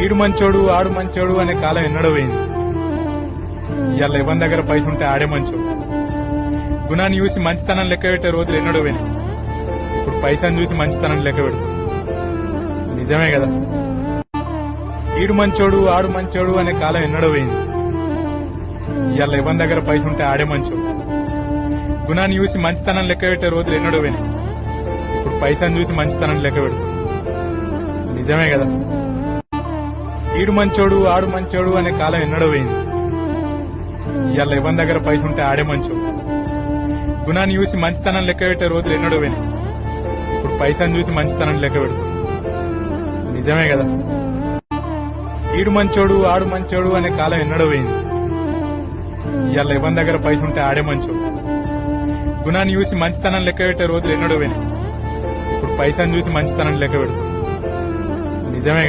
ఈడు మంచోడు ఆడు మంచోడు అనే కాలం ఎన్నడో పోయింది. ఇవాళ ఎవరి దగ్గర పైస ఉంటే ఆడే మంచోడు. గుణాన్ని చూసి మంచితనం లెక్క పెట్టే రోజులు ఎన్నడో పోయినాయి. ఇప్పుడు పైసను చూసి మంచితనం లెక్క పెడుతుంది. నిజమే కదా. ఈడు మంచోడు ఆడు మంచోడు అనే కాలం ఎన్నడో పోయింది. ఇవాళ ఎవరి దగ్గర పైస ఉంటే ఆడే మంచోడు. గుణాన్ని చూసి మంచితనం లెక్క పెట్టే రోజులు ఎన్నడో పోయినాయి. ఇప్పుడు పైసను చూసి మంచితనం లెక్క పెడుతుంది. నిజమే కదా. ఈడు మంచోడు ఆడు మంచోడు అనే కాలం ఎన్నడో పోయింది. ఇవాళ ఎవరి దగ్గర పైస ఉంటే ఆడే మంచోడు. గుణాన్ని చూసి మంచితనం లెక్క పెట్టే రోజులు ఎన్నడో పోయినాయి. ఇప్పుడు పైసను చూసి మంచితనం లెక్క పెడుతుంది. నిజమే కదా. ఈడు మంచోడు ఆడు మంచోడు అనే కాలం ఎన్నడో పోయింది. ఇవాళ ఎవరి దగ్గర పైస ఉంటే ఆడే మంచోడు. గుణాన్ని చూసి మంచితనం లెక్క పెట్టే రోజులు ఎన్నడో పోయినాయి. ఇప్పుడు పైసను చూసి మంచితనం లెక్క పెడుతుంది. నిజమే కదా.